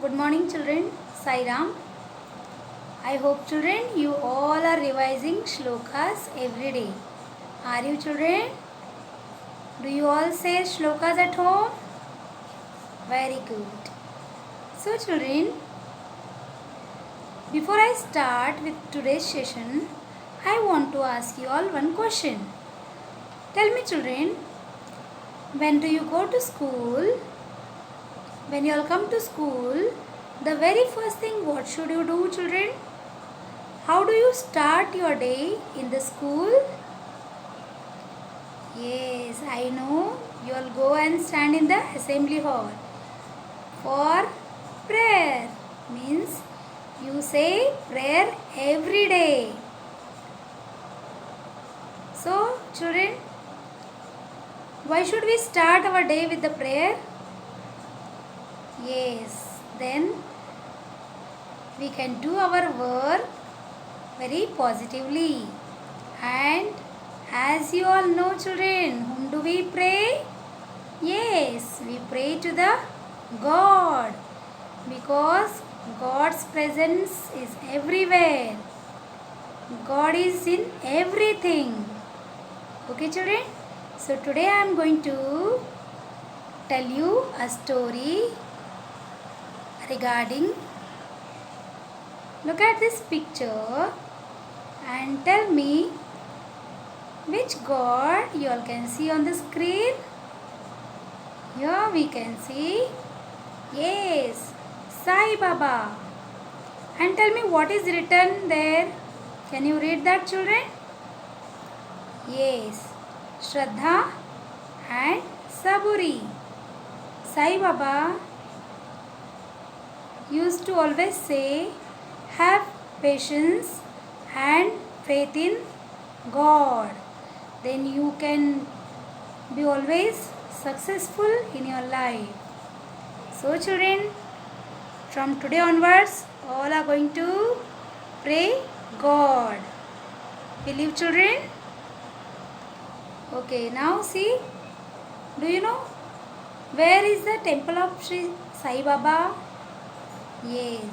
Good morning children. Sai Ram. I hope children you all are revising shlokas every day. Are you children? Do you all say shlokas at home? Very good. So children, before I start with today's session, I want to ask you all one question. Tell me children, when do you go to school? When you all come to school, the very first thing what should you do children? How do you start your day in the school? Yes, I know. You all go and stand in the assembly hall for prayer. Means you say prayer every day. So, children, why should we start our day with the prayer? Yes, then we can do our work very positively. And as you all know children, whom do we pray? Yes, we pray to the God because God's presence is everywhere. God is in everything. Okay children? So today I am going to tell you a story regarding. Look at this picture and tell me which God you all can see on the screen. Here we can see, yes, Sai Baba. And tell me what is written there. Can you read that children? Yes, Shraddha and Saburi. Sai Baba used to always say, have patience and faith in God. Then you can be always successful in your life. So children, from today onwards, all are going to pray God. Believe children? Okay, now see, do you know where is the temple of Sri Sai Baba? Yes,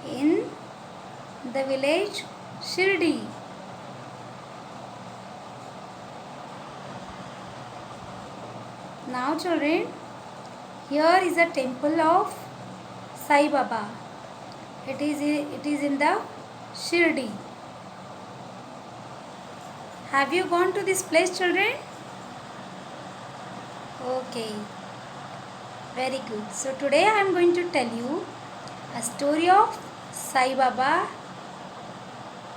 in the village Shirdi. Now children, here is a temple of Sai Baba. It is in the Shirdi. Have you gone to this place children? Okay, very good. So today I am going to tell you a story of Sai Baba.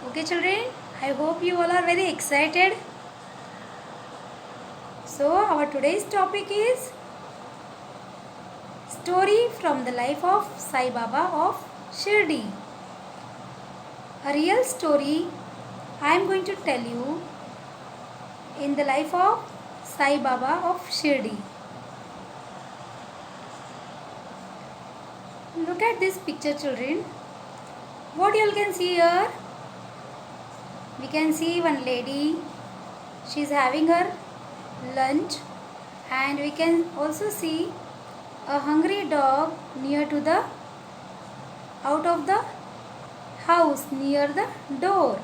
Okay children, I hope you all are very excited. So our today's topic is story from the life of Sai Baba of Shirdi. A real story I am going to tell you in the life of Sai Baba of Shirdi. Look at this picture children. What you all can see here? We can see one lady. She is having her lunch, and we can also see a hungry dog near to the out of the house near the door.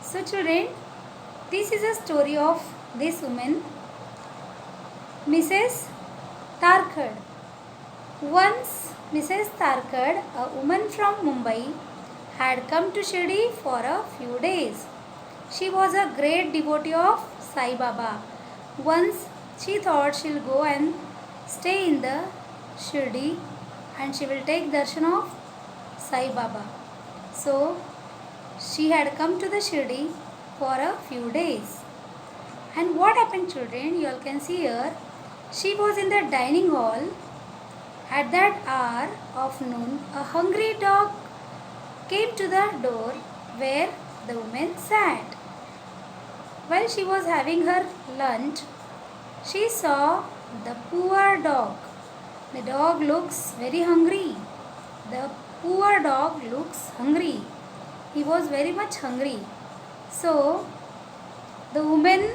So children, this is a story of this woman, Mrs. Tarkad. Once Mrs. Tarkad, a woman from Mumbai, had come to Shirdi for a few days. She was a great devotee of Sai Baba. Once she thought she'll go and stay in the Shirdi and she will take darshan of Sai Baba. So she had come to the Shirdi for a few days. And what happened children? You all can see here. She was in the dining hall. At that hour of noon, a hungry dog came to the door where the woman sat. While she was having her lunch, she saw the poor dog. The dog looks very hungry. The poor dog looks hungry. He was very much hungry. So, the woman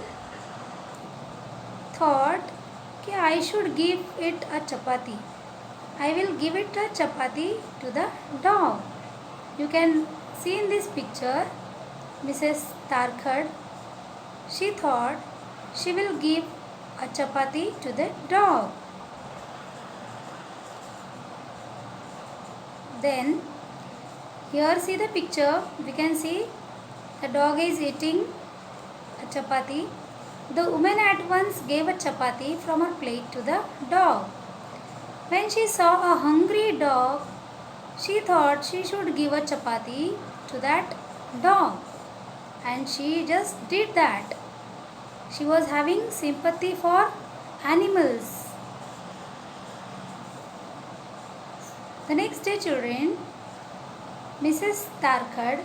thought, I should give it a chapati. I will give it a chapati to the dog. You can see in this picture Mrs. Tarkhad. She thought she will give a chapati to the dog. Then here see the picture. We can see the dog is eating a chapati. The woman at once gave a chapati from her plate to the dog. When she saw a hungry dog, she thought she should give a chapati to that dog, and she just did that. She was having sympathy for animals. The next day, children, Mrs. Tarkhad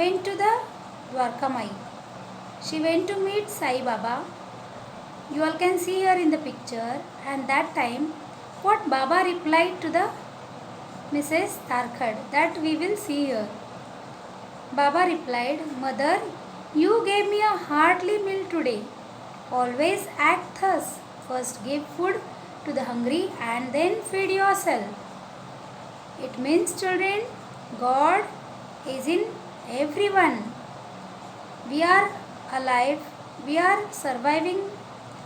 went to the Dwarkamai. She went to meet Sai Baba. You all can see here in the picture. And that time, what Baba replied to the Mrs. Tarkhad, that we will see here. Baba replied, "Mother, you gave me a hearty meal today. Always act thus. First give food to the hungry and then feed yourself." It means, children, God is in everyone. We are alive. We are surviving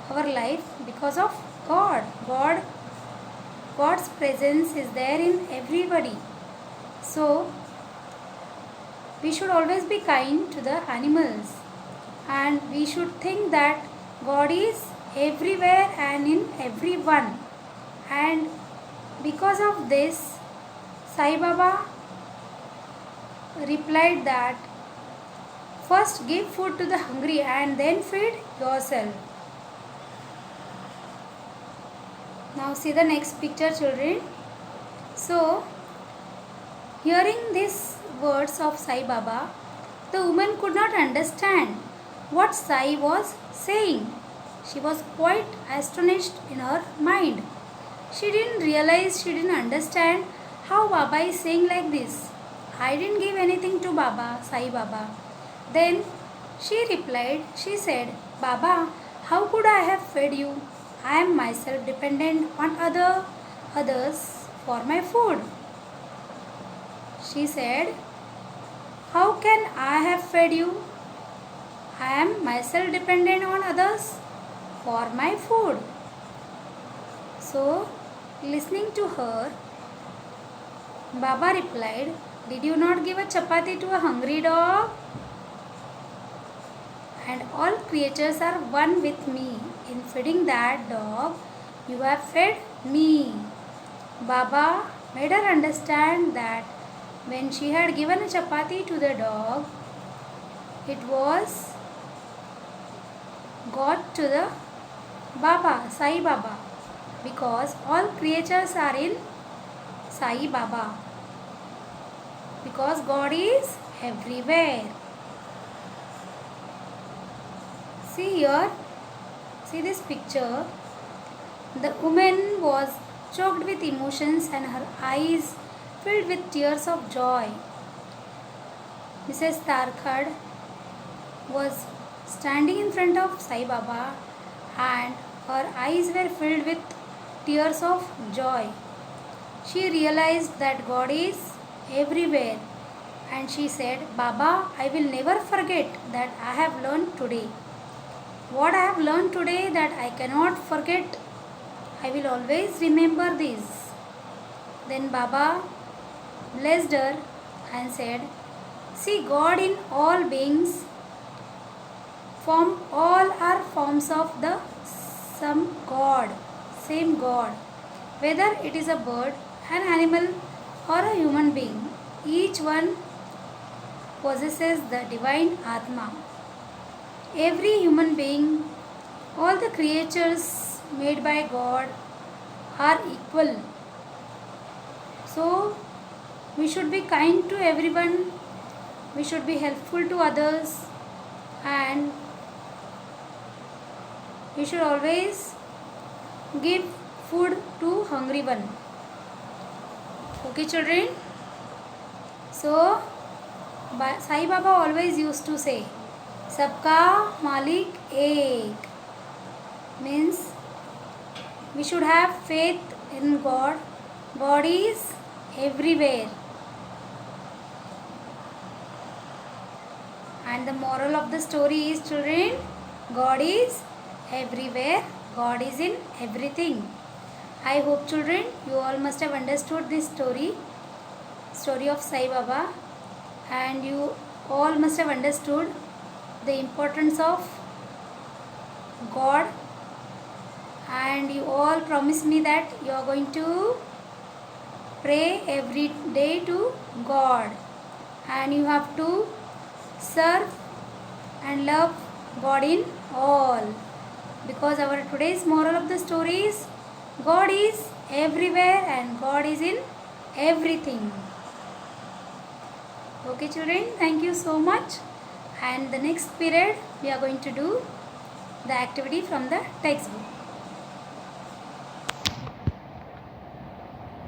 our life because of God. God's presence is there in everybody. So, we should always be kind to the animals, and we should think that God is everywhere and in everyone. And because of this, Sai Baba replied that first give food to the hungry and then feed yourself. Now see the next picture, children. So, hearing these words of Sai Baba, the woman could not understand what Sai was saying. She was quite astonished in her mind. She didn't realize, she didn't understand how Baba is saying like this. I didn't give anything to Baba, Sai Baba. Then she replied, she said, Baba, how could I have fed you? I am myself dependent on others for my food. She said, how can I have fed you? I am myself dependent on others for my food. So, listening to her, Baba replied, did you not give a chapati to a hungry dog? And all creatures are one with me. In feeding that dog, you have fed me. Baba made her understand that when she had given a chapati to the dog, it was got to the Baba, Sai Baba, because all creatures are in Sai Baba, because God is everywhere. See here, see this picture. The woman was choked with emotions and her eyes filled with tears of joy. Mrs. Tarkhad was standing in front of Sai Baba and her eyes were filled with tears of joy. She realized that God is everywhere, and she said, Baba, I will never forget that I have learned today. What I have learned today that I cannot forget, I will always remember this. Then Baba blessed her and said, see, God in all beings all are forms of the same God, whether it is a bird, an animal or a human being. Each one possesses the divine Atma. Every human being, all the creatures made by God are equal. So, we should be kind to everyone, we should be helpful to others, and we should always give food to hungry one. Okay, children? So, Sai Baba always used to say, Sabka Malik Ek, means we should have faith in God God is everywhere. And the moral of the story is, children, God is everywhere. God is in everything. I hope, children, you all must have understood this story of Sai Baba, and you all must have understood the importance of God, and you all promise me that you are going to pray every day to God, and you have to serve and love God in all, because our today's moral of the story is, God is everywhere and God is in everything. Okay, children, thank you so much. And the next period we are going to do the activity from the textbook.